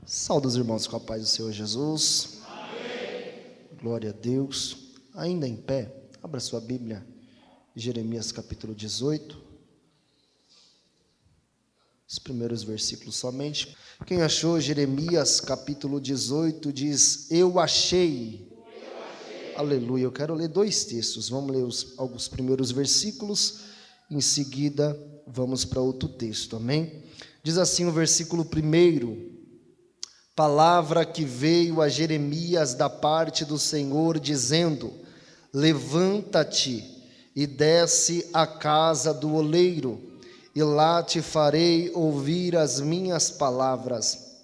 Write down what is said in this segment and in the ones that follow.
Saúde os irmãos com a paz do Senhor Jesus. Amém. Glória a Deus. Ainda em pé, abra sua Bíblia, Jeremias capítulo 18. Os primeiros versículos somente. Quem achou Jeremias capítulo 18 diz: Eu achei. Aleluia. Eu quero ler dois textos. Vamos ler alguns primeiros versículos. Em seguida, vamos para outro texto. Amém? Diz assim o versículo 1: Palavra que veio a Jeremias da parte do Senhor, dizendo: Levanta-te e desce à casa do oleiro, e lá te farei ouvir as minhas palavras.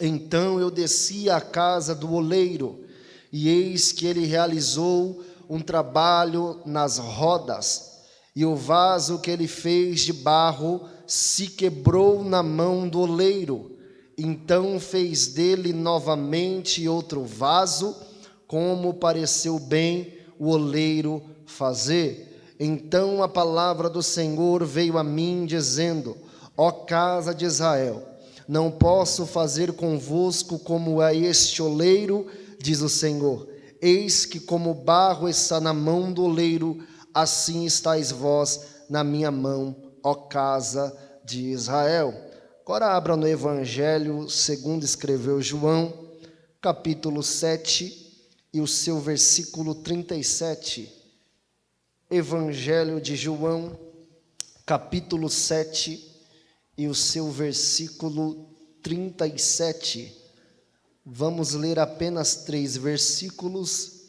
Então eu desci à casa do oleiro, e eis que ele realizou um trabalho nas rodas, e o vaso que ele fez de barro se quebrou na mão do oleiro. Então fez dele novamente outro vaso, como pareceu bem o oleiro fazer. Então a palavra do Senhor veio a mim, dizendo: Ó casa de Israel, não posso fazer convosco como é este oleiro, diz o Senhor. Eis que como barro está na mão do oleiro, assim estáis vós na minha mão, ó casa de Israel. Agora abra no Evangelho segundo escreveu João, capítulo 7 e o seu versículo 37. Evangelho de João, capítulo 7 e o seu versículo 37. Vamos ler apenas 3 versículos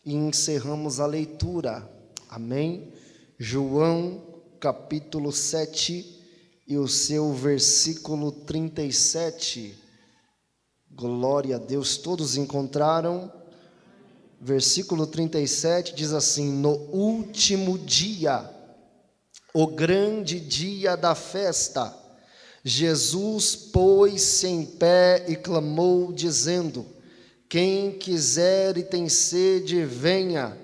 e encerramos a leitura. Amém? João, capítulo 7 e o seu versículo 37. Glória a Deus. Todos encontraram? Versículo 37 diz assim: No último dia, o grande dia da festa, Jesus pôs-se em pé e clamou, dizendo: Quem quiser e tem sede, venha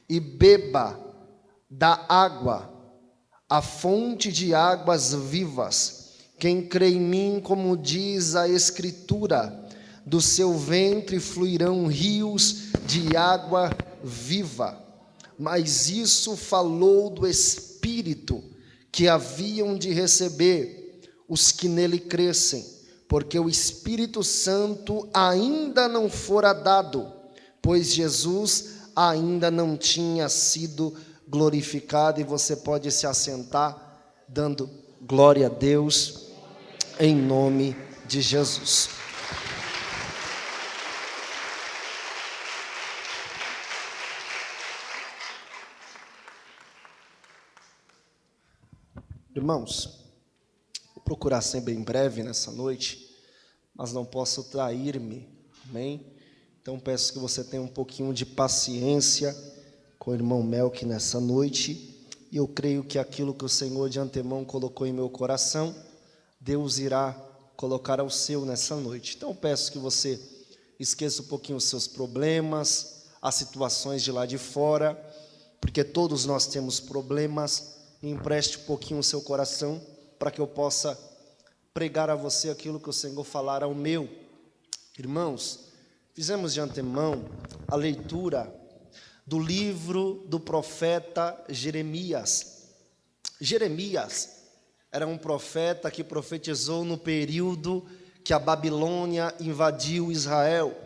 e beba da água, a fonte de águas vivas. Quem crê em mim, como diz a Escritura, do seu ventre fluirão rios de água viva. Mas isso falou do Espírito que haviam de receber os que nele crescem, porque o Espírito Santo ainda não fora dado, pois Jesus ainda não tinha sido glorificado. E você pode se assentar, dando glória a Deus, em nome de Jesus. Irmãos, vou procurar ser bem breve nessa noite, mas não posso trair-me, amém? Então peço que você tenha um pouquinho de paciência com o irmão Melk nessa noite, e eu creio que aquilo que o Senhor de antemão colocou em meu coração, Deus irá colocar ao seu nessa noite. Então peço que você esqueça um pouquinho os seus problemas, as situações de lá de fora, porque todos nós temos problemas, e empreste um pouquinho o seu coração, para que eu possa pregar a você aquilo que o Senhor falar ao meu. Irmãos, fizemos de antemão a leitura do livro do profeta Jeremias. Jeremias era um profeta que profetizou no período que a Babilônia invadiu Israel.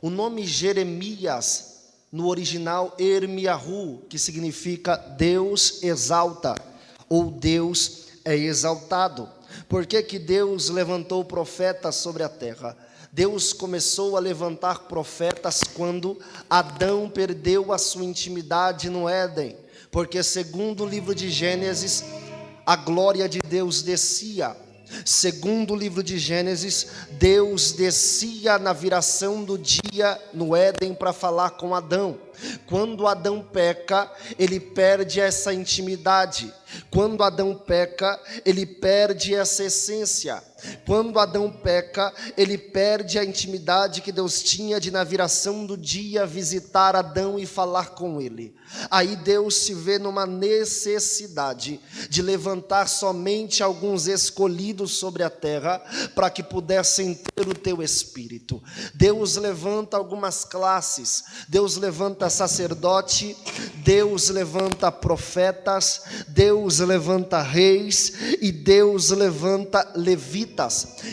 O nome Jeremias, no original Ermiahu, que significa Deus exalta, ou Deus é exaltado. Por que que Deus levantou profetas sobre a terra? Deus começou a levantar profetas quando Adão perdeu a sua intimidade no Éden, porque segundo o livro de Gênesis, a glória de Deus descia. Segundo o livro de Gênesis, Deus descia na viração do dia no Éden para falar com Adão. Quando Adão peca, ele perde essa intimidade. Quando Adão peca, ele perde essa essência. Quando Adão peca, ele perde a intimidade que Deus tinha de, na viração do dia, visitar Adão e falar com ele. Aí Deus se vê numa necessidade de levantar somente alguns escolhidos sobre a terra, para que pudessem ter o teu espírito. Deus levanta algumas classes, Deus levanta sacerdote, Deus levanta profetas, Deus levanta reis e Deus levanta levitas.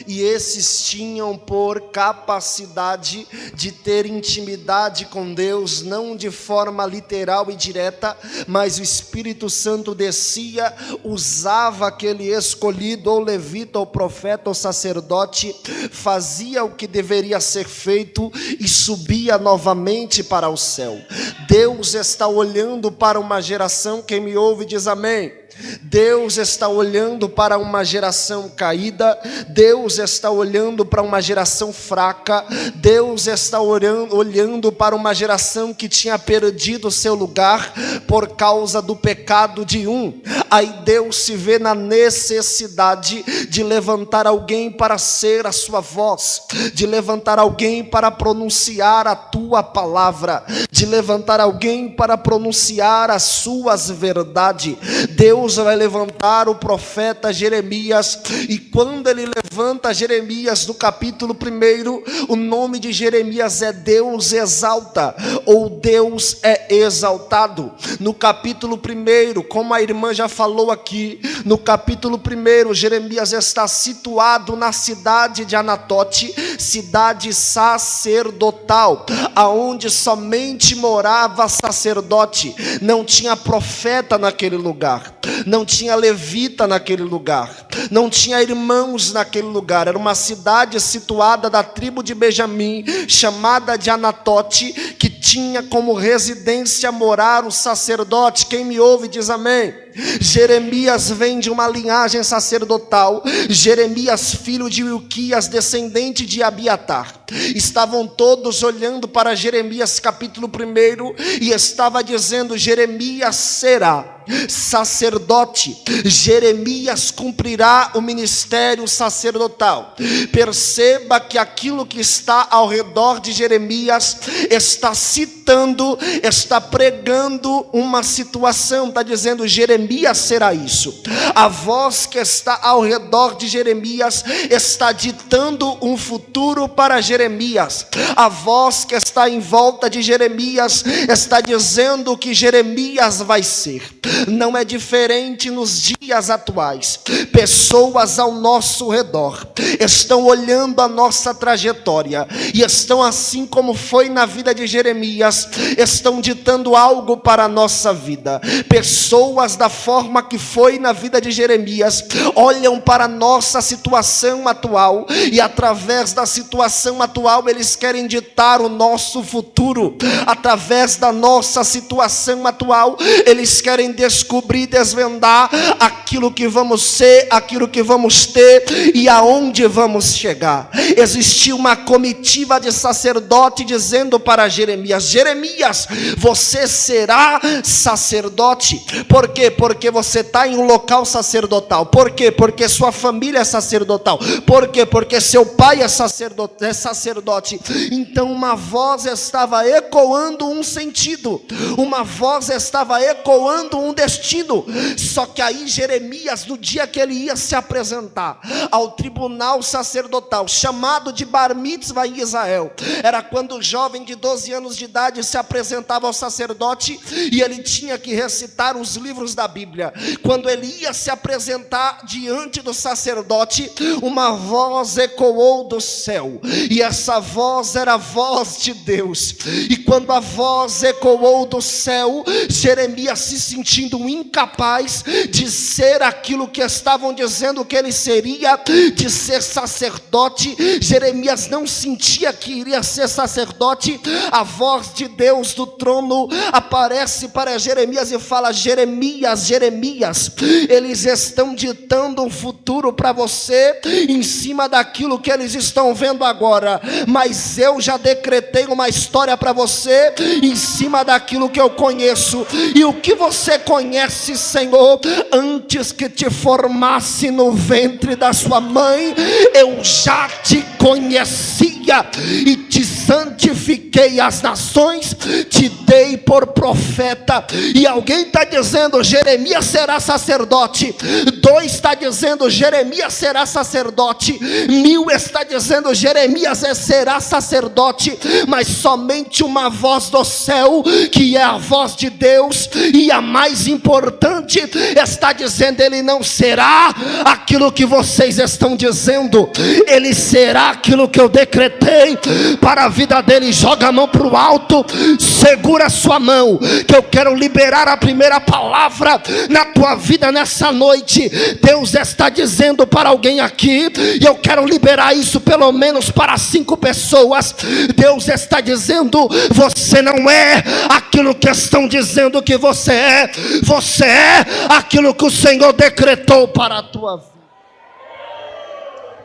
E esses tinham por capacidade de ter intimidade com Deus, não de forma literal e direta, mas o Espírito Santo descia, usava aquele escolhido, ou levita, ou profeta, ou sacerdote, fazia o que deveria ser feito e subia novamente para o céu. Deus está olhando para uma geração, quem me ouve diz amém. Deus está olhando para uma geração caída, Deus está olhando para uma geração fraca, Deus está olhando para uma geração que tinha perdido seu lugar por causa do pecado de um. Aí Deus se vê na necessidade de levantar alguém para ser a sua voz, de levantar alguém para pronunciar a tua palavra, de levantar alguém para pronunciar as suas verdades. Deus vai levantar o profeta Jeremias, e quando ele levanta Jeremias no capítulo 1, o nome de Jeremias é Deus exalta, ou Deus é exaltado. No capítulo 1, como a irmã já falou aqui, no capítulo 1, Jeremias está situado na cidade de Anatote, cidade sacerdotal, aonde somente morava sacerdote, não tinha profeta naquele lugar, não tinha levita naquele lugar, não tinha irmãos naquele lugar. Era uma cidade situada da tribo de Benjamim, chamada de Anatote, que tinha como residência morar o sacerdote. Quem me ouve diz amém. Jeremias vem de uma linhagem sacerdotal. Jeremias, filho de Ilquias, descendente de Abiatar. Estavam todos olhando para Jeremias capítulo 1 e estava dizendo: Jeremias será sacerdote, Jeremias cumprirá o ministério sacerdotal. Perceba que aquilo que está ao redor de Jeremias está citando, está pregando uma situação, está dizendo: Jeremias será isso. A voz que está ao redor de Jeremias está ditando um futuro para Jeremias. A voz que está em volta de Jeremias está dizendo que Jeremias vai ser. Não é diferente nos dias atuais. Pessoas ao nosso redor estão olhando a nossa trajetória e estão, assim como foi na vida de Jeremias, estão ditando algo para a nossa vida. Pessoas da forma que foi na vida de Jeremias olham para a nossa situação atual e através da situação atual eles querem ditar o nosso futuro. Através da nossa situação atual eles querem descobrir, desvendar aquilo que vamos ser, aquilo que vamos ter e aonde vamos chegar. Existia uma comitiva de sacerdote dizendo para Jeremias: Jeremias, você será sacerdote. Por quê? Porque você está em um local sacerdotal. Por quê? Porque sua família é sacerdotal. Por quê? Porque seu pai é sacerdote. Então uma voz estava ecoando um sentido, uma voz estava ecoando um destino. Só que aí Jeremias, no dia que ele ia se apresentar ao tribunal sacerdotal, chamado de Bar Mitzvah em Israel, era quando o jovem de 12 anos de idade se apresentava ao sacerdote e ele tinha que recitar os livros da Bíblia. Quando ele ia se apresentar diante do sacerdote, uma voz ecoou do céu, e essa voz era a voz de Deus. E quando a voz ecoou do céu, Jeremias, se sentindo incapaz de ser aquilo que estavam dizendo que ele seria, de ser sacerdote, Jeremias não sentia que iria ser sacerdote. A voz de Deus do trono aparece para Jeremias e fala: Jeremias, Jeremias, eles estão ditando um futuro futuro para você em cima daquilo que eles estão vendo agora, mas eu já decretei uma história para você em cima daquilo que eu conheço. E o que você conhece, Senhor, antes que te formasse no ventre da sua mãe, eu já te conhecia e te santifiquei às nações, te dei por profeta. E alguém está dizendo: Jeremias será sacerdote. 2 está dizendo: Jeremias será sacerdote. 1000 está dizendo: Jeremias será sacerdote. Mas somente uma voz do céu, que é a voz de Deus, e a mais importante, está dizendo: ele não será aquilo que vocês estão dizendo, ele será aquilo que eu decretei para a vida dele. Joga a mão para o alto, segura a sua mão, que eu quero liberar a primeira palavra na tua vida nessa noite. Deus está dizendo para alguém aqui, e eu quero liberar isso pelo menos para 5 pessoas. Deus está dizendo: você não é aquilo que estão dizendo que você é, você é aquilo que o Senhor decretou para a tua vida.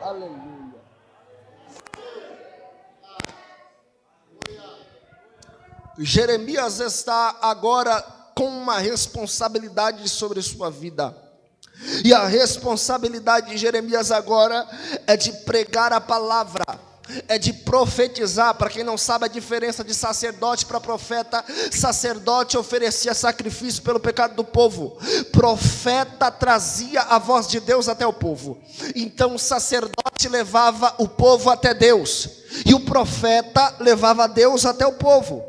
Aleluia. Jeremias está agora com uma responsabilidade sobre sua vida. E a responsabilidade de Jeremias agora é de pregar a palavra, é de profetizar. Para quem não sabe a diferença de sacerdote para profeta: sacerdote oferecia sacrifício pelo pecado do povo, profeta trazia a voz de Deus até o povo. Então o sacerdote levava o povo até Deus, e o profeta levava Deus até o povo.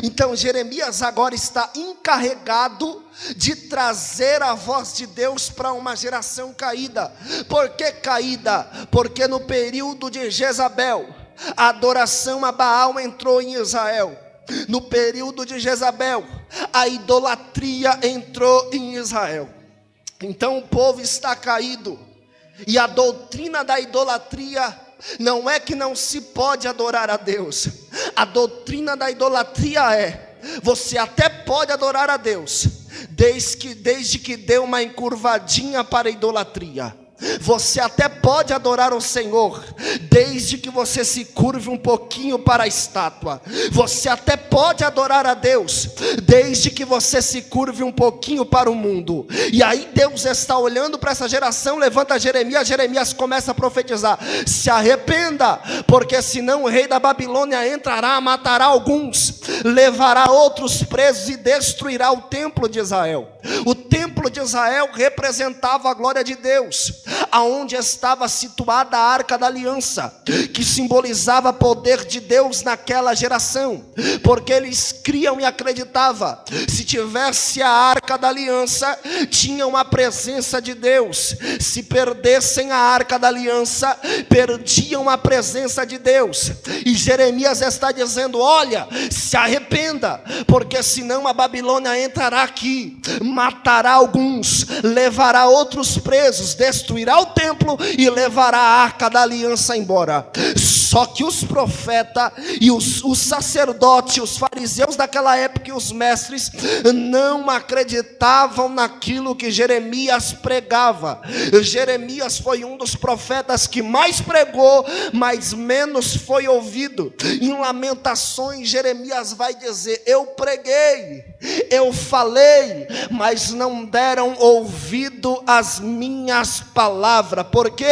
Então Jeremias agora está encarregado de trazer a voz de Deus para uma geração caída. Por que caída? Porque no período de Jezabel, a adoração a Baal entrou em Israel. No período de Jezabel, a idolatria entrou em Israel. Então o povo está caído, e a doutrina da idolatria não é que não se pode adorar a Deus. A doutrina da idolatria é: você até pode adorar a Deus, desde que dê uma encurvadinha para a idolatria. Você até pode adorar o Senhor, desde que você se curve um pouquinho para a estátua. Você até pode adorar a Deus, desde que você se curve um pouquinho para o mundo. E aí Deus está olhando para essa geração, levanta Jeremias. Jeremias começa a profetizar: se arrependa, porque senão o rei da Babilônia entrará, matará alguns, levará outros presos e destruirá o templo de Israel. O templo de Israel representava a glória de Deus, aonde estava situada a Arca da Aliança, que simbolizava o poder de Deus naquela geração, porque eles criam e acreditavam: se tivesse a Arca da Aliança, tinham a presença de Deus. Se perdessem a Arca da Aliança, perdiam a presença de Deus. E Jeremias está dizendo: olha, se arrependa, porque senão a Babilônia entrará aqui, matará alguns, levará outros presos, destruirá o templo e levará a Arca da Aliança embora. Só que os profetas e os sacerdotes, os fariseus daquela época e os mestres não acreditavam naquilo que Jeremias pregava. Jeremias foi um dos profetas que mais pregou, mas menos foi ouvido. Em Lamentações, Jeremias vai dizer: eu preguei, eu falei, mas não deram ouvido às minhas palavras. Porque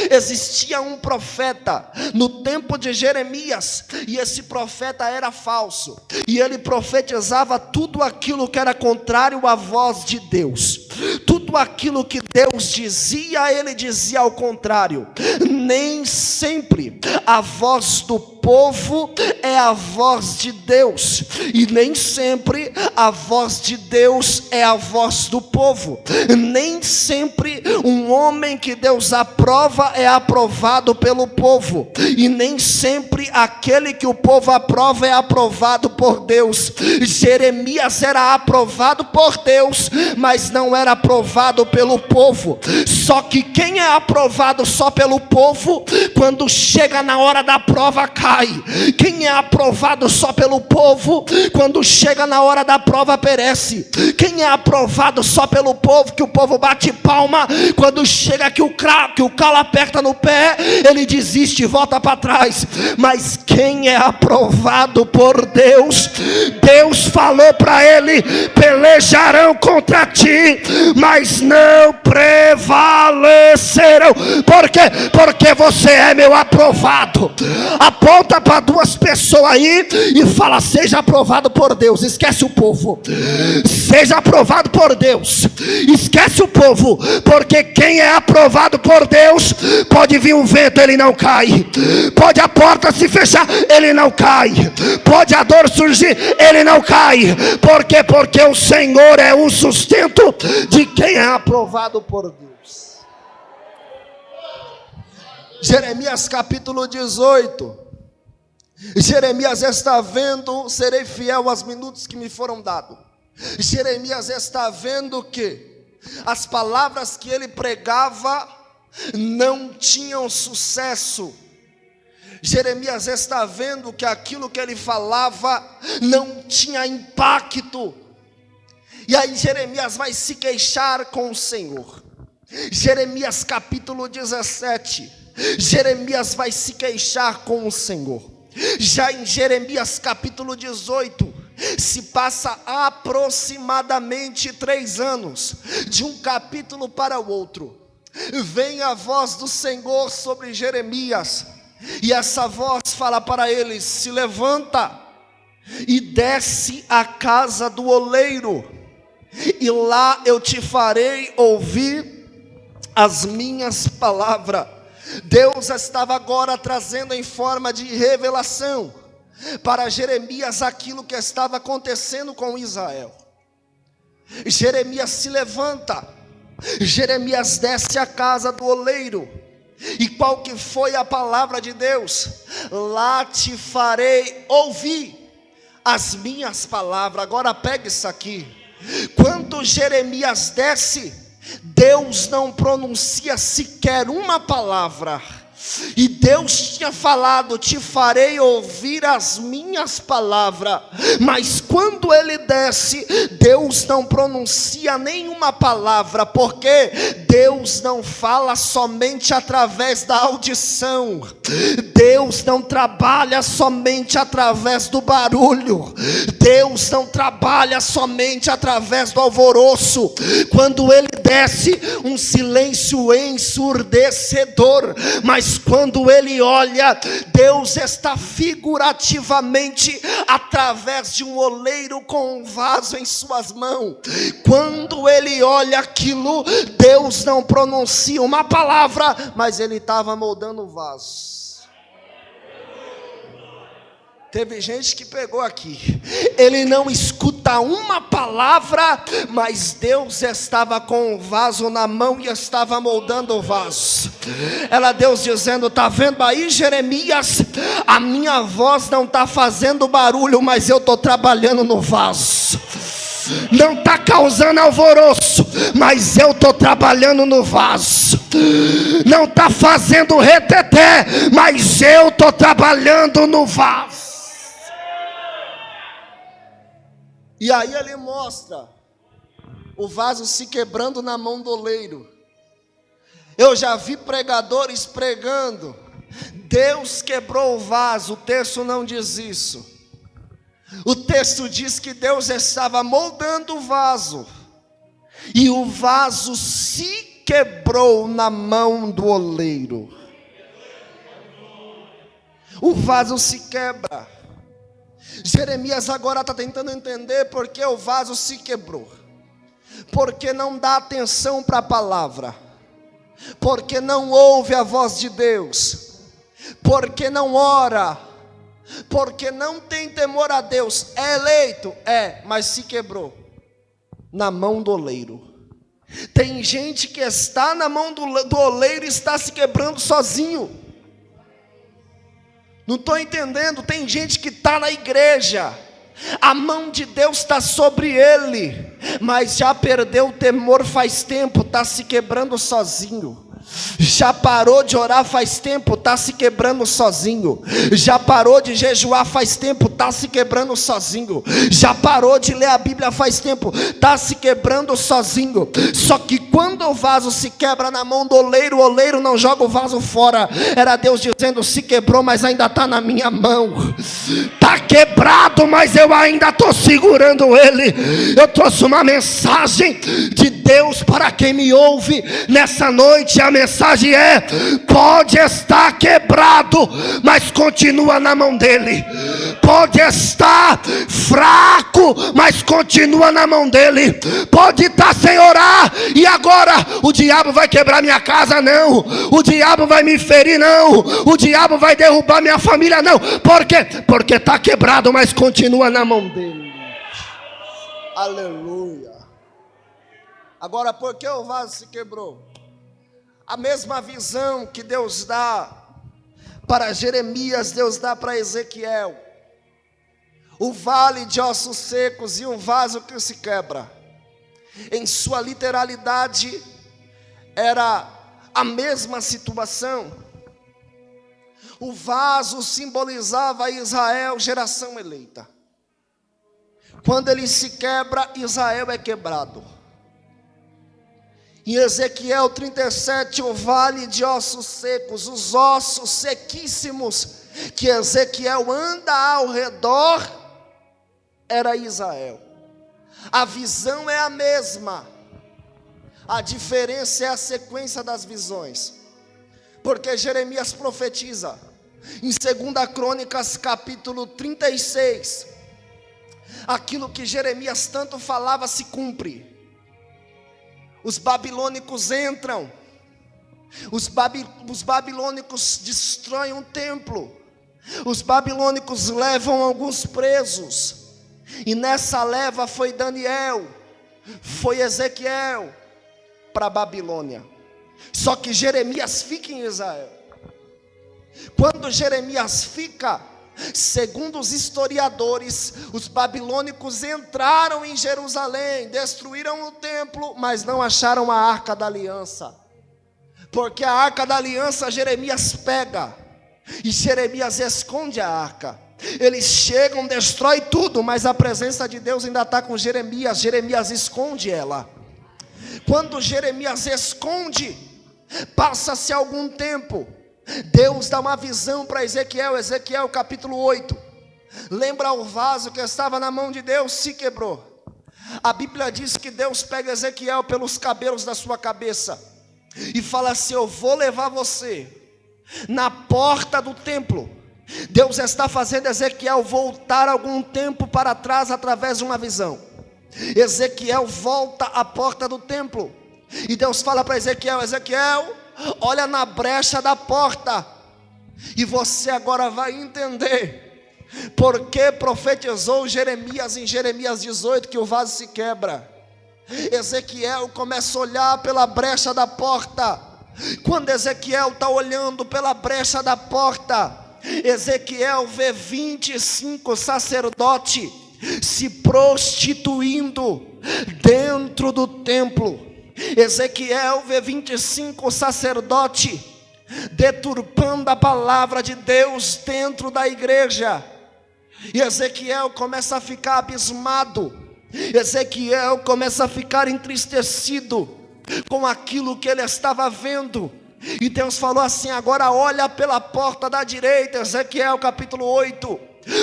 existia um profeta no tempo de Jeremias, e esse profeta era falso, e ele profetizava tudo aquilo que era contrário à voz de Deus. Tudo aquilo que Deus dizia, ele dizia ao contrário. Nem sempre a voz do povo é a voz de Deus, e nem sempre a voz de Deus é a voz do povo. Nem sempre um homem que Deus aprova é aprovado pelo povo, e nem sempre aquele que o povo aprova é aprovado por Deus. Jeremias era aprovado por Deus, mas não era aprovado aprovado pelo povo. Só que quem é aprovado só pelo povo, quando chega na hora da prova cai. Quem é aprovado só pelo povo, quando chega na hora da prova perece. Quem é aprovado só pelo povo, que o povo bate palma, quando chega que o calo aperta no pé, ele desiste e volta para trás. Mas quem é aprovado por Deus, Deus falou para ele: pelejarão contra ti, mas não prevalecerão. Por quê? Porque você é meu aprovado. Aponta para duas pessoas aí e fala: seja aprovado por Deus. Esquece o povo. Seja aprovado por Deus. Esquece o povo. Porque quem é aprovado por Deus, pode vir um vento, ele não cai. Pode a porta se fechar, ele não cai. Pode a dor surgir, ele não cai. Por quê? Porque o Senhor é o sustento de quem é aprovado por Deus. Jeremias capítulo 18. Jeremias está vendo: serei fiel aos minutos que me foram dados. Jeremias está vendo que as palavras que ele pregava não tinham sucesso. Jeremias está vendo que aquilo que ele falava não tinha impacto. E aí Jeremias vai se queixar com o Senhor. Jeremias capítulo 17. Jeremias vai se queixar com o Senhor. Já em Jeremias capítulo 18, se passa aproximadamente 3 anos, de um capítulo para o outro. Vem a voz do Senhor sobre Jeremias, e essa voz fala para ele: se levanta e desce à casa do oleiro, e lá eu te farei ouvir as minhas palavras. Deus estava agora trazendo em forma de revelação para Jeremias aquilo que estava acontecendo com Israel. Jeremias se levanta, Jeremias desce à casa do oleiro. E qual que foi a palavra de Deus? Lá te farei ouvir as minhas palavras. Agora pega isso aqui. Quando Jeremias desce, Deus não pronuncia sequer uma palavra. E Deus tinha falado: te farei ouvir as minhas palavras. Mas quando ele desce, Deus não pronuncia nenhuma palavra. Porque Deus não fala somente através da audição. Deus não trabalha somente através do barulho. Deus não trabalha somente através do alvoroço. Quando ele desce, um silêncio ensurdecedor. Mas quando ele olha, Deus está figurativamente através de um oleiro com um vaso em suas mãos. Quando ele olha aquilo, Deus não pronuncia uma palavra, mas ele estava moldando o vaso. Teve gente que pegou aqui. Ele não escuta uma palavra, mas Deus estava com o vaso na mão e estava moldando o vaso. Era Deus dizendo: está vendo aí, Jeremias? A minha voz não está fazendo barulho, mas eu estou trabalhando no vaso. Não está causando alvoroço, mas eu estou trabalhando no vaso. Não está fazendo reteté, mas eu estou trabalhando no vaso. E aí ele mostra o vaso se quebrando na mão do oleiro. Eu já vi pregadores pregando: Deus quebrou o vaso. O texto não diz isso. O texto diz que Deus estava moldando o vaso, e o vaso se quebrou na mão do oleiro. O vaso se quebra. Jeremias agora está tentando entender por que o vaso se quebrou. Porque não dá atenção para a palavra. Porque não ouve a voz de Deus. Porque não ora. Porque não tem temor a Deus. É eleito? É, mas se quebrou na mão do oleiro. Tem gente que está na mão do oleiro e está se quebrando sozinho. Não estou entendendo. Tem gente que está na igreja, a mão de Deus está sobre ele, mas já perdeu o temor faz tempo, está se quebrando sozinho. Já parou de orar faz tempo, está se quebrando sozinho. Já parou de jejuar faz tempo, está se quebrando sozinho. Já parou de ler a Bíblia faz tempo, está se quebrando sozinho. Só que quando o vaso se quebra na mão do oleiro, o oleiro não joga o vaso fora. Era Deus dizendo: se quebrou, mas ainda está na minha mão. Está quebrado, mas eu ainda estou segurando ele. Eu trouxe uma mensagem de Deus para quem me ouve nessa noite. A mensagem é: pode estar quebrado, mas continua na mão dele. Pode estar fraco, mas continua na mão dele. Pode estar sem orar, e agora o diabo vai quebrar minha casa, não. O diabo vai me ferir, não. O diabo vai derrubar minha família, não. Por quê? Porque está quebrado, mas continua na mão dele. Aleluia. Agora, por que o vaso se quebrou? A mesma visão que Deus dá para Jeremias, Deus dá para Ezequiel. O vale de ossos secos e um vaso que se quebra. Em sua literalidade, era a mesma situação. O vaso simbolizava Israel, geração eleita. Quando ele se quebra, Israel é quebrado. Em Ezequiel 37, o vale de ossos secos, os ossos sequíssimos que Ezequiel anda ao redor, era Israel. A visão é a mesma, a diferença é a sequência das visões, porque Jeremias profetiza, em 2 Crônicas capítulo 36, aquilo que Jeremias tanto falava se cumpre. Os babilônicos entram, os babilônicos destroem um templo, os babilônicos levam alguns presos, e nessa leva foi Daniel, foi Ezequiel para a Babilônia. Só que Jeremias fica em Israel. Quando Jeremias fica, segundo os historiadores, os babilônicos entraram em Jerusalém, destruíram o templo, mas não acharam a Arca da Aliança. Porque a Arca da Aliança Jeremias pega, e Jeremias esconde a arca. Eles chegam, destrói tudo, mas a presença de Deus ainda está com Jeremias. Jeremias esconde ela. Quando Jeremias esconde, passa-se algum tempo, Deus dá uma visão para Ezequiel, Ezequiel capítulo 8. Lembra o vaso que estava na mão de Deus, se quebrou. A Bíblia diz que Deus pega Ezequiel pelos cabelos da sua cabeça e fala assim: eu vou levar você na porta do templo. Deus está fazendo Ezequiel voltar algum tempo para trás através de uma visão. Ezequiel volta à porta do templo, e Deus fala para Ezequiel: Ezequiel, olha na brecha da porta, e você agora vai entender porque profetizou Jeremias em Jeremias 18 que o vaso se quebra. Ezequiel começa a olhar pela brecha da porta. Quando Ezequiel está olhando pela brecha da porta, Ezequiel vê 25 sacerdotes se prostituindo dentro do templo. Ezequiel vê 25 sacerdotes deturpando a palavra de Deus dentro da igreja. E Ezequiel começa a ficar abismado. Ezequiel começa a ficar entristecido com aquilo que ele estava vendo. E Deus falou assim: agora olha pela porta da direita. Ezequiel capítulo 8.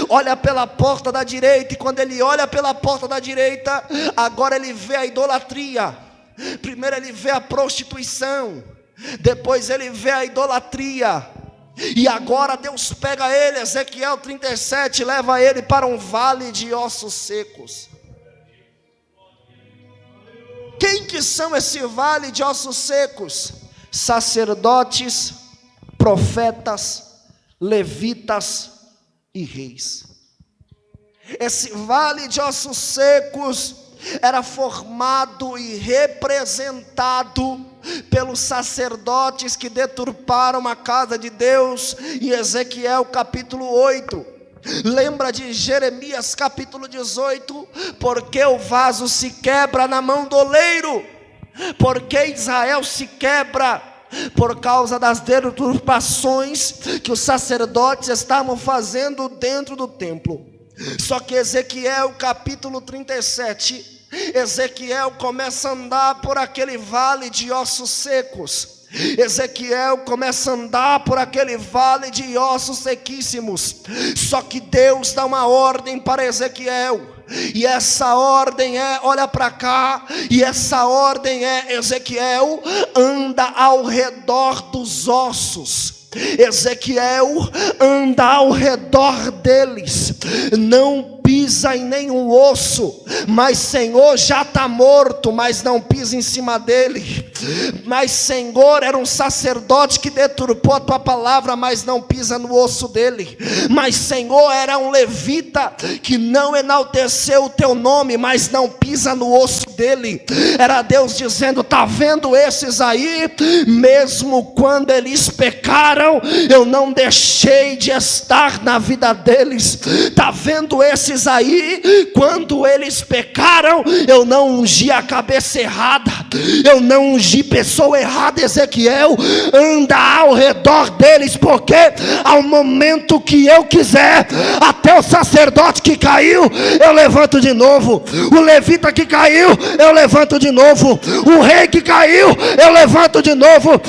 Olha pela porta da direita. E quando ele olha pela porta da direita, agora ele vê a idolatria. Primeiro ele vê a prostituição, depois ele vê a idolatria. E agora Deus pega ele, Ezequiel 37, leva ele para um vale de ossos secos. Quem que são esse vale de ossos secos? Sacerdotes, profetas, levitas e reis. Esse vale de ossos secos era formado e representado pelos sacerdotes que deturparam a casa de Deus. Em Ezequiel capítulo 8, Lembra de Jeremias capítulo 18? Porque o vaso se quebra na mão do oleiro? Porque Israel se quebra? Por causa das deturpações que os sacerdotes estavam fazendo dentro do templo. Só que Ezequiel capítulo 37, Ezequiel começa a andar por aquele vale de ossos secos. Ezequiel começa a andar por aquele vale de ossos sequíssimos. Só que Deus dá uma ordem para Ezequiel, e essa ordem é, olha para cá, e essa ordem é: Ezequiel, anda ao redor dos ossos. Ezequiel, anda ao redor deles, não pisa em nenhum osso. Mas Senhor, já está morto, mas não pisa em cima dele. Mas Senhor, era um sacerdote que deturpou a tua palavra, mas não pisa no osso dele. Mas Senhor, era um levita que não enalteceu o teu nome, mas não pisa no osso dele. Era Deus dizendo: está vendo esses aí? Mesmo quando eles pecaram, eu não deixei de estar na vida deles. Está vendo esses aí? Quando eles pecaram, eu não ungi a cabeça errada, eu não ungi pessoa errada. Ezequiel, anda ao redor deles, porque ao momento que eu quiser, até o sacerdote que caiu, eu levanto de novo. O levita que caiu, eu levanto de novo. O rei que caiu, eu levanto de novo.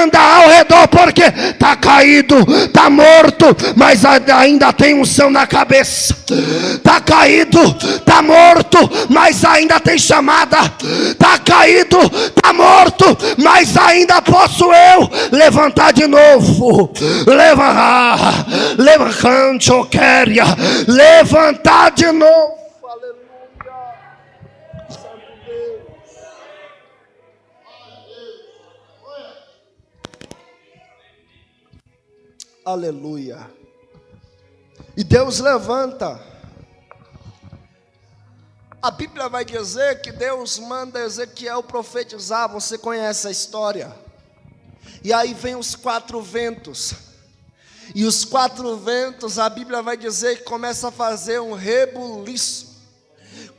Anda ao redor, porque está caído, está morto, mas ainda tem unção na cabeça. Está caído, está morto, mas ainda tem chamada. Está caído, está morto, mas ainda posso eu levantar de novo. Levantar de novo. Aleluia. Santo Deus. Aleluia. E Deus levanta. A Bíblia vai dizer que Deus manda Ezequiel profetizar. Você conhece a história. E aí vem os 4 ventos. E os 4 ventos, a Bíblia vai dizer que começa a fazer um rebuliço,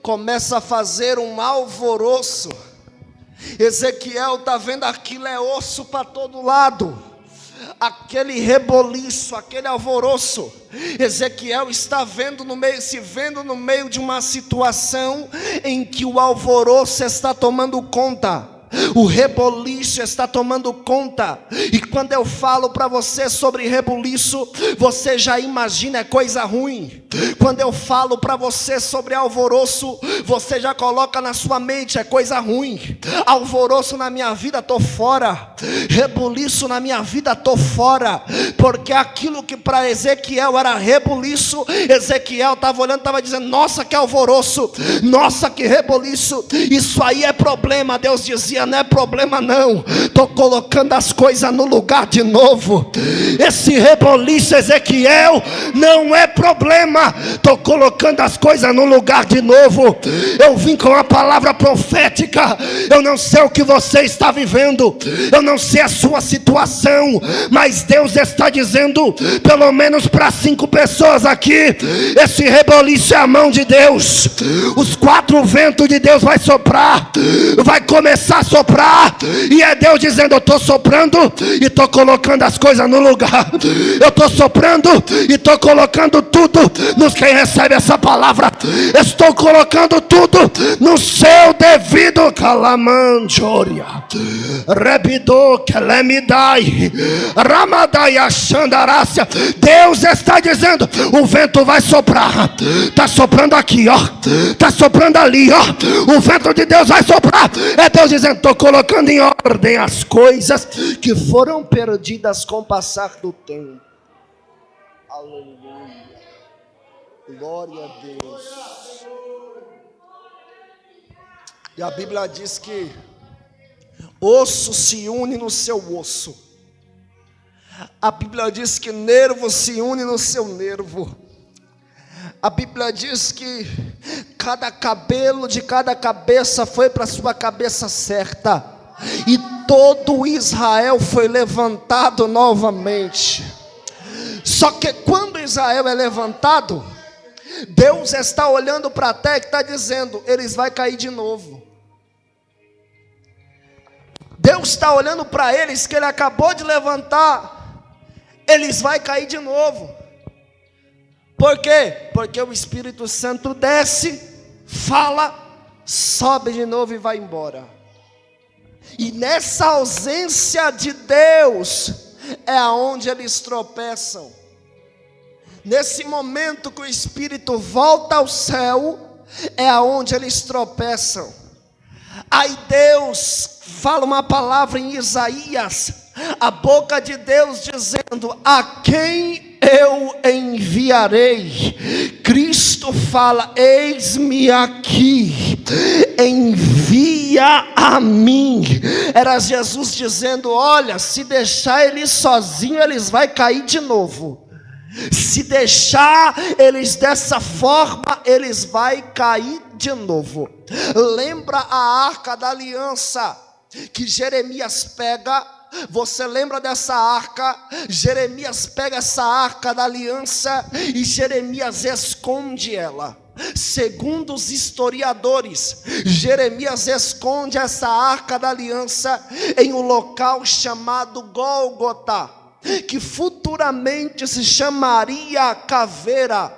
começa a fazer um alvoroço. Ezequiel está vendo aquilo, é osso para todo lado, aquele reboliço, aquele alvoroço. Ezequiel está se vendo no meio de uma situação em que o alvoroço está tomando conta, o reboliço está tomando conta. E quando eu falo para você sobre reboliço, você já imagina, é coisa ruim. Quando eu falo para você sobre alvoroço, você já coloca na sua mente, é coisa ruim. Alvoroço na minha vida, estou fora. Reboliço na minha vida, estou fora. Porque aquilo que para Ezequiel era reboliço, Ezequiel estava olhando, estava dizendo: nossa, que alvoroço, nossa, que reboliço, isso aí é problema. Deus dizia: não é problema não, estou colocando as coisas no lugar de novo. Esse reboliço, Ezequiel, não é problema, estou colocando as coisas no lugar de novo. Eu vim com a palavra profética. Eu não sei o que você está vivendo, eu não sei a sua situação, mas Deus está dizendo, pelo menos para 5 pessoas aqui: esse reboliço é a mão de Deus. Os 4 ventos de Deus vai soprar, vai começar a soprar, e é Deus dizendo: eu estou soprando e estou colocando as coisas no lugar. Eu estou soprando e estou colocando tudo nos quem recebe essa palavra. Estou colocando tudo no seu devido calamanjoria. Rebido kelemidai ramadai achandarácia. Deus está dizendo: o vento vai soprar. Está soprando aqui, ó. Está soprando ali, ó. O vento de Deus vai soprar. É Deus dizendo: estou colocando em ordem as coisas que foram perdidas com o passar do tempo. Aleluia. Glória a Deus. E a Bíblia diz que osso se une no seu osso. A Bíblia diz que nervo se une no seu nervo. A Bíblia diz que cada cabelo de cada cabeça foi para a sua cabeça certa, e todo Israel foi levantado novamente. Só que quando Israel é levantado, Deus está olhando para a terra e está dizendo: eles vão cair de novo. Deus está olhando para eles, que Ele acabou de levantar, eles vão cair de novo. Por quê? Porque o Espírito Santo desce, fala, sobe de novo e vai embora. E nessa ausência de Deus é aonde eles tropeçam. Nesse momento que o Espírito volta ao céu, é aonde eles tropeçam. Aí Deus fala uma palavra em Isaías, a boca de Deus dizendo: a quem eu enviarei? Cristo fala: eis-me aqui, envia a mim. Era Jesus dizendo: olha, se deixar eles sozinhos, eles vão cair de novo. Se deixar eles dessa forma, eles vão cair de novo. Lembra a arca da aliança que Jeremias pega? Você lembra dessa arca? Jeremias pega essa arca da aliança e Jeremias esconde ela. Segundo os historiadores, Jeremias esconde essa arca da aliança em um local chamado Gólgota, que futuramente se chamaria Caveira.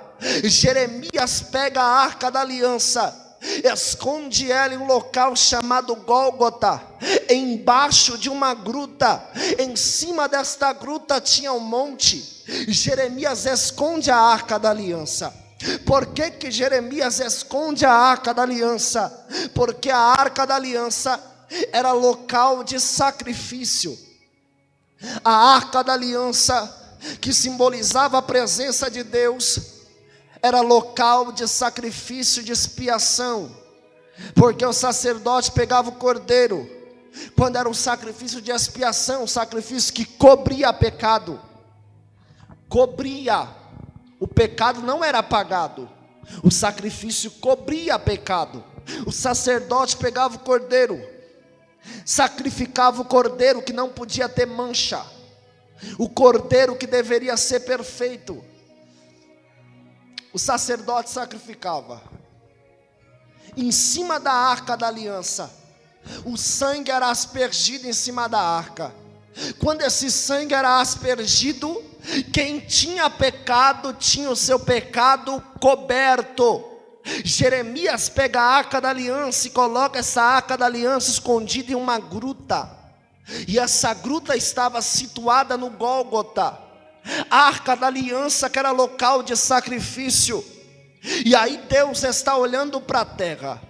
Jeremias pega a arca da aliança, esconde ela em um local chamado Gólgota, embaixo de uma gruta. Em cima desta gruta tinha um monte. Jeremias esconde a arca da aliança. Por que Jeremias esconde a arca da aliança? Porque a arca da aliança era local de sacrifício. A arca da aliança, que simbolizava a presença de Deus, era local de sacrifício, de expiação. Porque o sacerdote pegava o cordeiro, quando era um sacrifício de expiação, um sacrifício que cobria pecado. Cobria, o pecado não era apagado, o sacrifício cobria pecado. O sacerdote pegava o cordeiro, sacrificava o cordeiro que não podia ter mancha, o cordeiro que deveria ser perfeito. O sacerdote sacrificava em cima da arca da aliança. O sangue era aspergido em cima da arca. Quando esse sangue era aspergido, quem tinha pecado tinha o seu pecado coberto. Jeremias pega a arca da aliança e coloca essa arca da aliança escondida em uma gruta. E essa gruta estava situada no Gólgota, a arca da aliança, que era local de sacrifício. E aí Deus está olhando para a terra.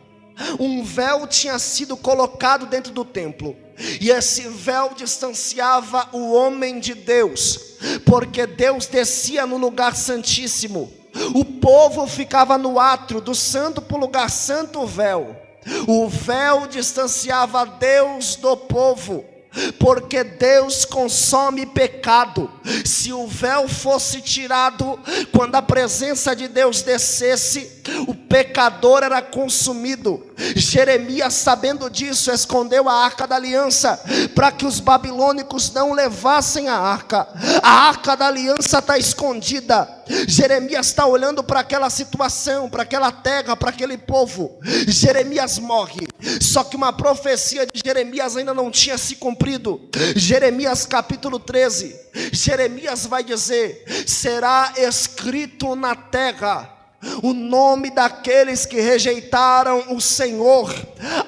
Um véu tinha sido colocado dentro do templo, e esse véu distanciava o homem de Deus, porque Deus descia no lugar santíssimo. O povo ficava no átrio, do santo para o lugar santo, o véu distanciava Deus do povo, porque Deus consome pecado. Se o véu fosse tirado, quando a presença de Deus descesse, o pecador era consumido. Jeremias, sabendo disso, escondeu a arca da aliança, para que os babilônicos não levassem a arca. A arca da aliança está escondida. Jeremias está olhando para aquela situação, para aquela terra, para aquele povo. Jeremias morre, só que uma profecia de Jeremias ainda não tinha se cumprido. Jeremias capítulo 13, Jeremias vai dizer: será escrito na terra o nome daqueles que rejeitaram o Senhor,